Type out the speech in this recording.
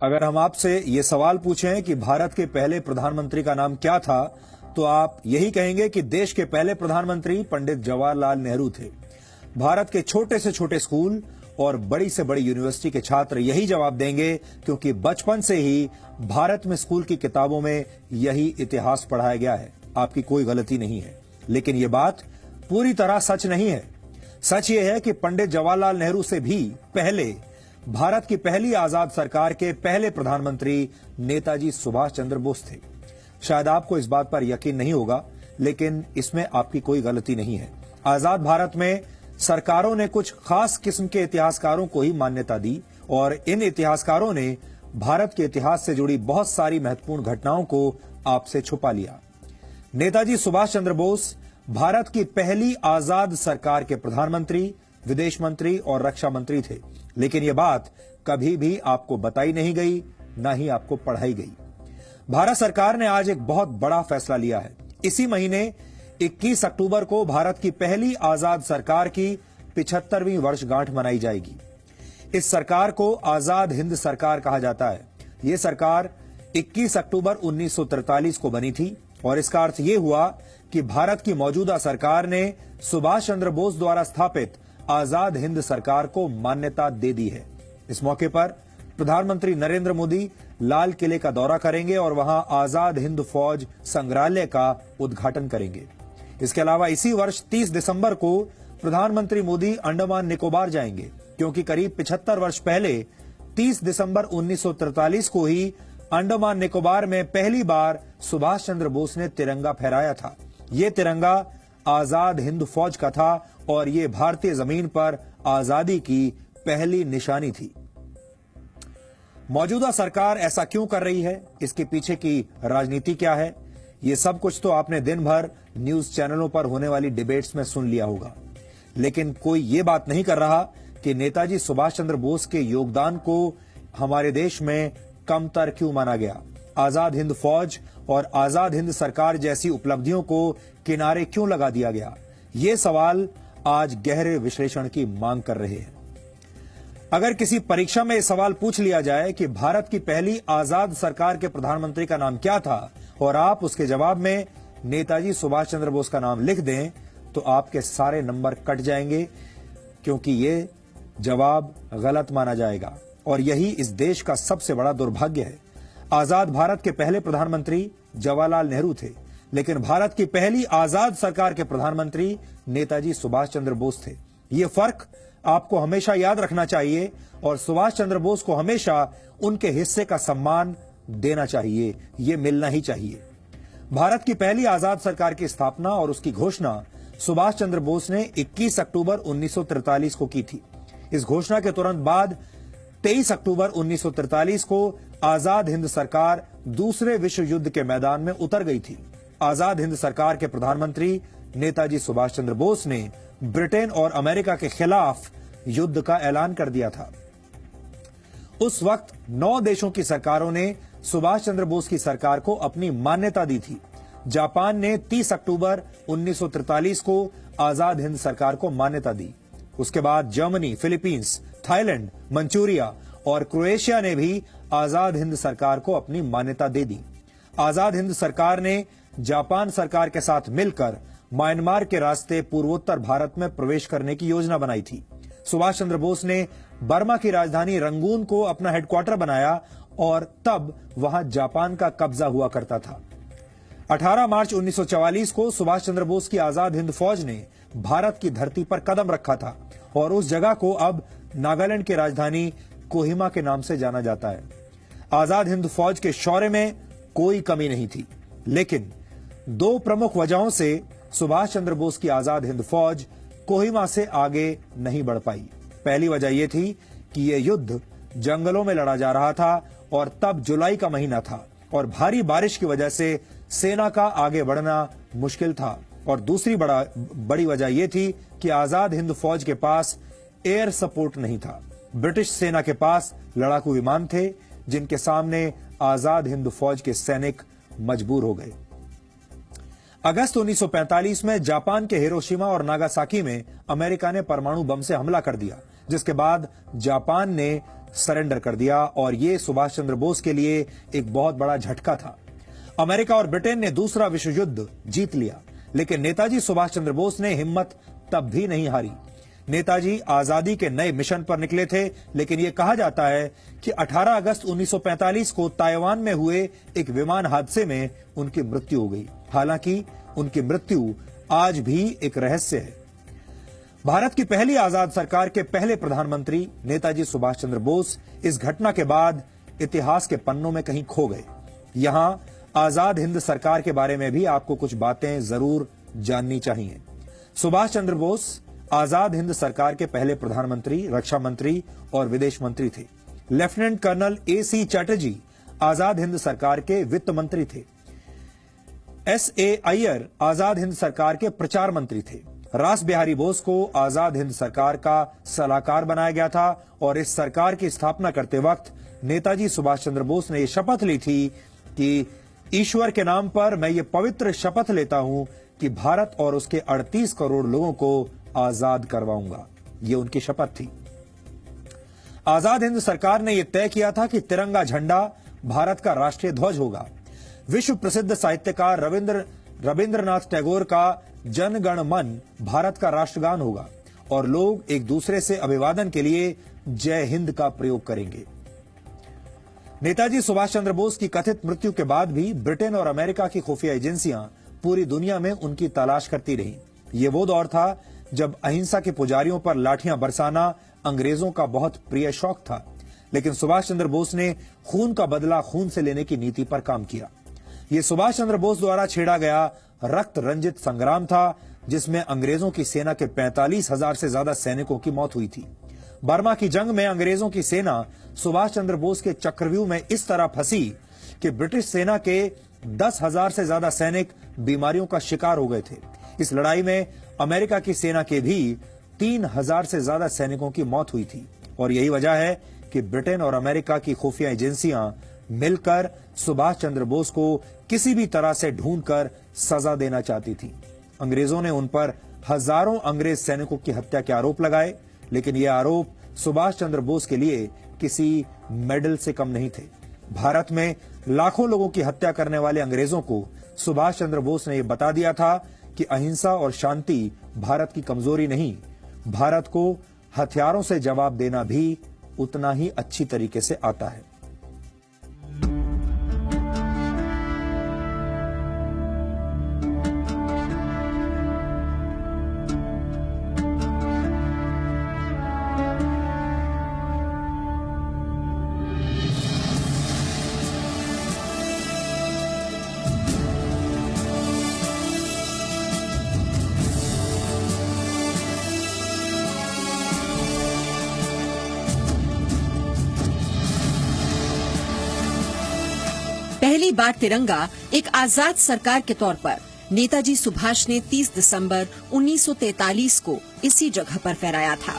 अगर हम आपसे ये सवाल पूछें कि भारत के पहले प्रधानमंत्री का नाम क्या था, तो आप यही कहेंगे कि देश के पहले प्रधानमंत्री पंडित जवाहरलाल नेहरू थे। भारत के छोटे से छोटे स्कूल और बड़ी से बड़ी यूनिवर्सिटी के छात्र यही जवाब देंगे, क्योंकि बचपन से ही भारत में स्कूल की किताबों में यही इतिहास पढ़ाया गया है। आपकी कोई गलती नहीं है, लेकिन ये बात पूरी तरह सच नहीं है। सच ये है कि पंडित जवाहरलाल नेहरू से भी पहले भारत की पहली आजाद सरकार के पहले प्रधानमंत्री नेताजी सुभाष चंद्र बोस थे। शायद आपको इस बात पर यकीन नहीं होगा, लेकिन इसमें आपकी कोई गलती नहीं है। आजाद भारत में सरकारों ने कुछ खास किस्म के इतिहासकारों को ही मान्यता दी, और इन इतिहासकारों ने भारत के इतिहास से जुड़ी बहुत सारी महत्वपूर्ण घटनाओं को आपसे छुपा लिया। नेताजी सुभाष चंद्र बोस भारत की पहली आजाद सरकार के प्रधानमंत्री, विदेश मंत्री और रक्षा मंत्री थे, लेकिन यह बात कभी भी आपको बताई नहीं गई, न ही आपको पढ़ाई गई। भारत सरकार ने आज एक बहुत बड़ा फैसला लिया है। इसी महीने 21 अक्टूबर को भारत की पहली आजाद सरकार की 75वीं वर्षगांठ मनाई जाएगी। इस सरकार को आजाद हिंद सरकार कहा जाता है। यह सरकार 21 अक्टूबर 1943 को बनी थी, और इसका अर्थ यह हुआ कि भारत की मौजूदा सरकार ने सुभाष चंद्र बोस द्वारा स्थापित आजाद हिंद सरकार को मान्यता दे दी है। इस मौके पर प्रधानमंत्री नरेंद्र मोदी लाल किले का दौरा करेंगे और वहां आजाद हिंद फौज संग्रहालय का उद्घाटन करेंगे। इसके अलावा इसी वर्ष 30 दिसंबर को प्रधानमंत्री मोदी अंडमान निकोबार जाएंगे, क्योंकि करीब 75 वर्ष पहले 30 दिसंबर 1943 को ही अंडमान निकोबार में पहली बार सुभाष चंद्र बोस ने तिरंगा फहराया था। ये तिरंगा आजाद हिंद फौज का था, और ये भारतीय जमीन पर आजादी की पहली निशानी थी। मौजूदा सरकार ऐसा क्यों कर रही है, इसके पीछे की राजनीति क्या है, ये सब कुछ तो आपने दिन भर न्यूज चैनलों पर होने वाली डिबेट्स में सुन लिया होगा। लेकिन कोई ये बात नहीं कर रहा कि नेताजी सुभाष चंद्र बोस के योगदान को हमारे देश में कमतर क्यों माना गया। आजाद हिंद फौज और आजाद हिंद सरकार जैसी उपलब्धियों को किनारे क्यों लगा दिया गया। ये सवाल आज गहरे विश्लेषण की मांग कर रहे हैं। अगर किसी परीक्षा में यह सवाल पूछ लिया जाए कि भारत की पहली आजाद सरकार के प्रधानमंत्री का नाम क्या था, और आप उसके जवाब में नेताजी सुभाष चंद्र बोस का नाम लिख दें, तो आपके सारे नंबर कट जाएंगे, क्योंकि ये जवाब गलत माना जाएगा। और यही इस देश का सबसे बड़ा दुर्भाग्य है। आजाद भारत के पहले प्रधानमंत्री जवाहरलाल नेहरू थे, लेकिन भारत की पहली आजाद सरकार के प्रधानमंत्री नेताजी सुभाष चंद्र बोस थे। ये फर्क आपको हमेशा याद रखना चाहिए, और सुभाष चंद्र बोस को हमेशा उनके हिस्से का सम्मान देना चाहिए। ये मिलना ही चाहिए। भारत की पहली आजाद सरकार की स्थापना और उसकी घोषणा सुभाष चंद्र बोस ने 21 अक्टूबर 1943 को की थी। इस घोषणा के तुरंत बाद 23 अक्टूबर 1943 को आजाद हिंद सरकार दूसरे विश्व युद्ध के मैदान में उतर गई थी। आजाद हिंद सरकार के प्रधानमंत्री नेताजी सुभाष चंद्र बोस ने ब्रिटेन और अमेरिका के खिलाफ युद्ध का ऐलान कर दिया था। उस वक्त 9 देशों की सरकारों ने सुभाष चंद्र बोस की सरकार को अपनी मान्यता दी थी। जापान ने 30 अक्टूबर 1943 को आजाद हिंद सरकार को मान्यता दी। उसके बाद जर्मनी, फिलीपींस, थाईलैंड, मंचूरिया और क्रोएशिया ने भी आजाद हिंद सरकार को अपनी मान्यता दे दी। आजाद हिंद सरकार ने जापान सरकार के साथ मिलकर म्यांमार के रास्ते पूर्वोत्तर भारत में प्रवेश करने की योजना बनाई थी। सुभाष चंद्र बोस ने बर्मा की राजधानी रंगून को अपना हेडक्वार्टर बनाया, और तब वहां जापान का कब्जा हुआ करता था। 18 मार्च 1944 को सुभाष चंद्र बोस की आजाद हिंद फौज ने भारत की धरती पर कदम रखा था, और उस जगह को अब नागालैंड की राजधानी कोहिमा के नाम से जाना जाता है। आजाद हिंद फौज के शौर्य में कोई कमी नहीं थी, लेकिन 2 प्रमुख वजहों से सुभाष चंद्र बोस की आजाद हिंद फौज कोहिमा से आगे नहीं बढ़ पाई। पहली वजह यह थी कि यह युद्ध जंगलों में लड़ा जा रहा था, और तब जुलाई का महीना था, और भारी बारिश की वजह से सेना का आगे बढ़ना मुश्किल था। और दूसरी बड़ी वजह यह थी कि आजाद हिंद फौज के पास एयर सपोर्ट नहीं था। ब्रिटिश सेना के पास लड़ाकू विमान थे, जिनके सामने आजाद हिंद फौज के सैनिक मजबूर हो गए। अगस्त 1945 में जापान के हिरोशिमा और नागासाकी में अमेरिका ने परमाणु बम से हमला कर दिया, जिसके बाद जापान ने सरेंडर कर दिया और ये सुभाष चंद्र बोस के लिए एक बहुत बड़ा झटका था। अमेरिका और ब्रिटेन ने दूसरा विश्व युद्ध जीत लिया, लेकिन नेताजी सुभाष चंद्र बोस ने हिम्मत तब भी नहीं हारी। नेताजी आजादी के नए मिशन पर निकले थे, लेकिन यह कहा जाता है कि 18 अगस्त 1945 को ताइवान में हुए एक विमान हादसे में उनकी मृत्यु हो गई। हालांकि उनकी मृत्यु आज भी एक रहस्य है। भारत की पहली आजाद सरकार के पहले प्रधानमंत्री नेताजी सुभाष चंद्र बोस इस घटना के बाद इतिहास के पन्नों में कहीं खो गए। यहां आजाद हिंद सरकार के बारे में भी आपको कुछ बातें जरूर जाननी चाहिए। सुभाष चंद्र बोस आजाद हिंद सरकार के पहले प्रधानमंत्री, रक्षा मंत्री और विदेश मंत्री थे। Lieutenant colonel A.C. Chatterjee Azad Hind सरकार के वित्त मंत्री थे। S.A. अय्यर आजाद हिंद सरकार के प्रचार मंत्री थे। रास बिहारी बोस को आजाद हिंद सरकार का सलाहकार बनाया गया था और इस सरकार की स्थापना करते वक्त नेताजी सुभाष चंद्र बोस ने यह शपथ ली थी कि ईश्वर के नाम पर मैं ये पवित्र शपथ लेता हूं कि भारत और उसके 38 करोड़ लोगों को आजाद करवाऊंगा। ये उनकी शपथ थी। आजाद हिंद सरकार ने यह तय किया था कि तिरंगा झंडा भारत का राष्ट्रीय ध्वज होगा। विश्व प्रसिद्ध साहित्यकार रविंद्रनाथ टैगोर का जन गण मन भारत का राष्ट्रगान होगा और लोग एक दूसरे से अभिवादन के लिए जय हिंद का प्रयोग करेंगे। नेताजी सुभाष चंद्र बोस की कथित मृत्यु के बाद भी ब्रिटेन और अमेरिका की खुफिया एजेंसियां पूरी दुनिया में उनकी तलाश करती रहीं। ये वो दौर था जब अहिंसा के पुजारियों पर लाठियां बरसाना अंग्रेजों का बहुत प्रिय शौक था, लेकिन सुभाष चंद्र बोस ने खून का बदला खून से लेने की नीति पर काम किया। ये सुभाष चंद्र बोस द्वारा छेड़ा गया रक्त रंजित संग्राम था, जिसमें अंग्रेजों की सेना के 45,000 से ज्यादा सैनिकों की मौत हुई थी। बर्मा की जंग में अंग्रेजों की सेना सुभाष चंद्र बोस के चक्रव्यूह में इस तरह फंसी कि ब्रिटिश सेना के 10,000 से ज्यादा सैनिक बीमारियों का शिकार हो गए थे। इस लड़ाई में अमेरिका की सेना के भी 3,000 से ज्यादा सैनिकों की मौत हुई थी और यही वजह है कि ब्रिटेन और अमेरिका की खुफिया एजेंसियां मिलकर सुभाष चंद्र बोस को किसी भी तरह से ढूंढकर सजा देना चाहती थी। अंग्रेजों ने उन पर हजारों अंग्रेज सैनिकों की हत्या के आरोप लगाए, लेकिन ये आरोप सुभाष चंद्र बोस के लिए किसी मेडल से कम नहीं थे। भारत में लाखों लोगों की हत्या करने वाले अंग्रेजों को सुभाष चंद्र बोस ने यह बता दिया था कि अहिंसा और शांति भारत की कमजोरी नहीं, भारत को हथियारों से जवाब देना भी उतना ही अच्छी तरीके से आता है। पहली बार तिरंगा एक आजाद सरकार के तौर पर नेताजी सुभाष ने 30 दिसंबर 1943 को इसी जगह पर फहराया था।